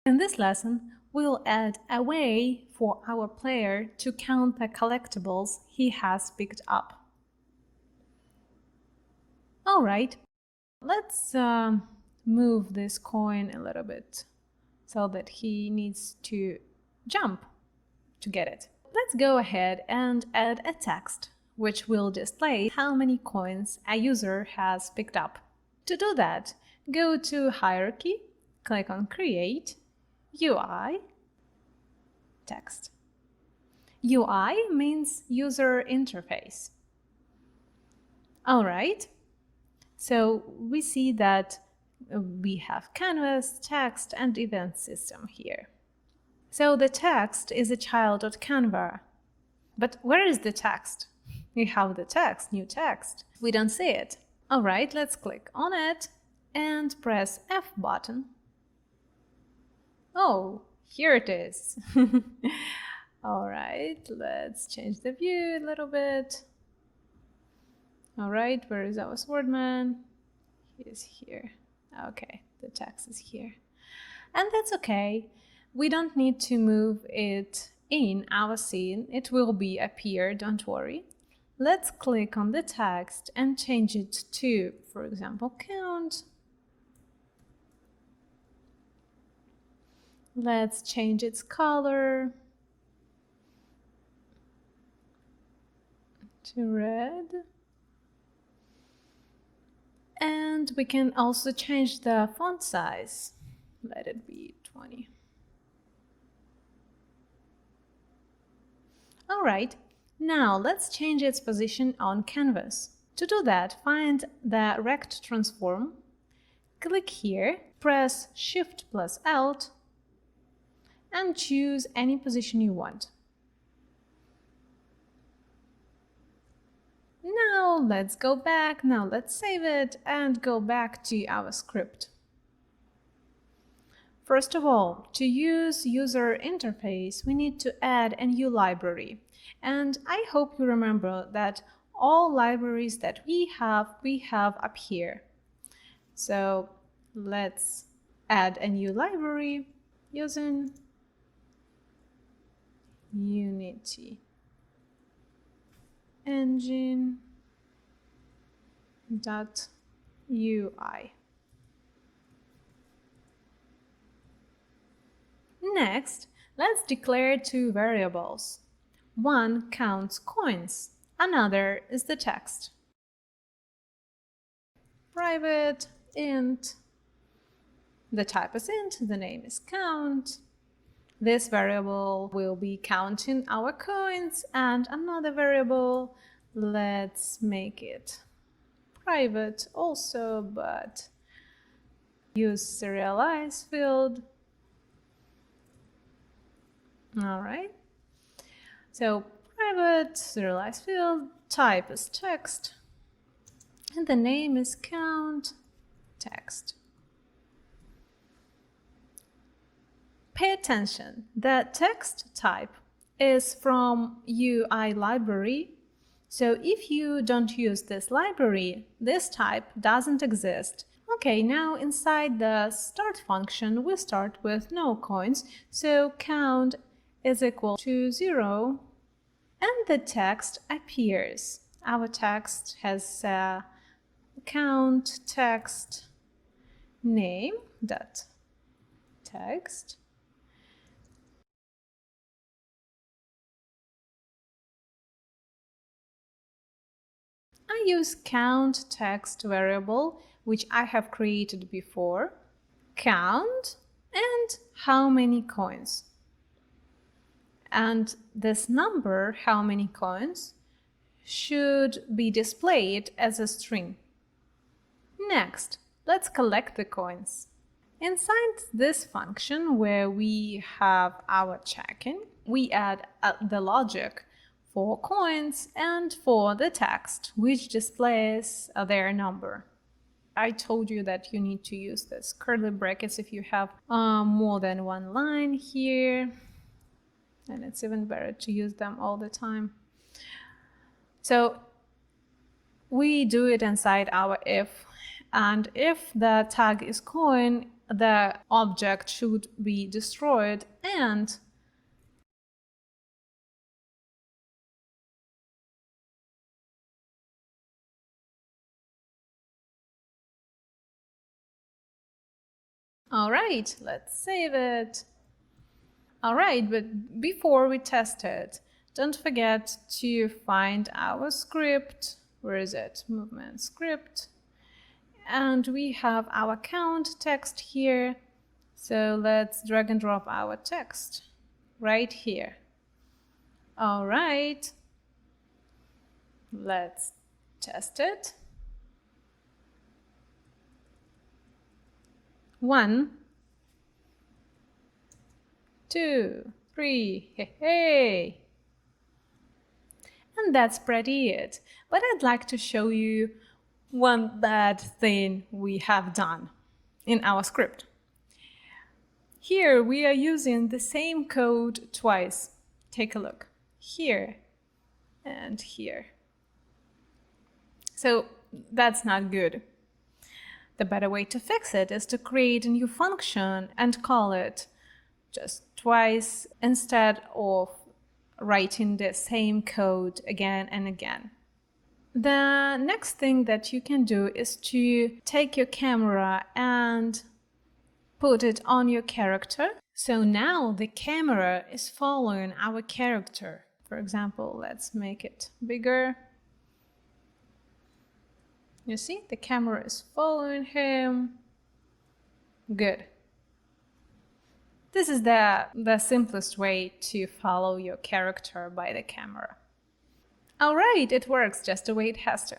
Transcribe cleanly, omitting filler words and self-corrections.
In this lesson, we'll add a way for our player to count the collectibles he has picked up. All right, let's move this coin a little bit so that he needs to jump to get it. Let's go ahead and add a text which will display how many coins a user has picked up. To do that, go to Hierarchy, click on Create, UI, Text. UI means User Interface. All right, so we see that we have Canvas, Text, and Event System here. So the text is a child of Canva. But where is the text? We have the text, new text. We don't see it. All right, let's click on it and press F button. Oh, here it is. All right, let's change the view a little bit. All right, where is our swordman? He is here. Okay, the text is here. And that's okay. We don't need to move it in our scene. It will be appear, don't worry. Let's click on the text and change it to, for example, count. Let's change its color to red. And we can also change the font size. Let it be 20. All right, now let's change its position on canvas. To do that, find the rect transform, click here, press Shift plus Alt, and choose any position you want. Now let's go back, now let's save it and go back to our script. First of all, to use user interface, we need to add a new library. And I hope you remember that all libraries that we have up here. So let's add a new library using Unity engine.ui. Next, let's declare two variables. One counts coins, another is the text. Private int, the type is int, the name is count. This variable will be counting our coins, and another variable, let's make it private also, but use serialize field. All right, so private serialized field, type is text, and the name is count text. Pay attention, the text type is from UI library, so if you don't use this library, this type doesn't exist. Okay, now inside the start function, we start with no coins, so count is equal to 0, and the text appears. Our text has count text name dot text. I use count text variable, which I have created before, count, and how many coins. And this number, how many coins, should be displayed as a string. Next, let's collect the coins. Inside this function where we have our checking, we add the logic for coins and for the text, which displays their number. I told you that you need to use this curly brackets if you have more than one line here. And it's even better to use them all the time. So we do it inside our if, and if the tag is coin, the object should be destroyed, and all right, let's save it. All right, but before we test it, don't forget to find our script. Where is it? Movement script. And we have our count text here. So let's drag and drop our text right here. All right, let's test it. 1, 2, 3, hey, hey. And that's pretty it. But I'd like to show you one bad thing we have done in our script. Here we are using the same code twice. Take a look. Here and here. So that's not good. The better way to fix it is to create a new function and call it just twice instead of writing the same code again and again. The next thing that you can do is to take your camera and put it on your character. So now the camera is following our character. For example, let's make it bigger. You see, the camera is following him. Good. This is the simplest way to follow your character by the camera. All right, it works just the way it has to.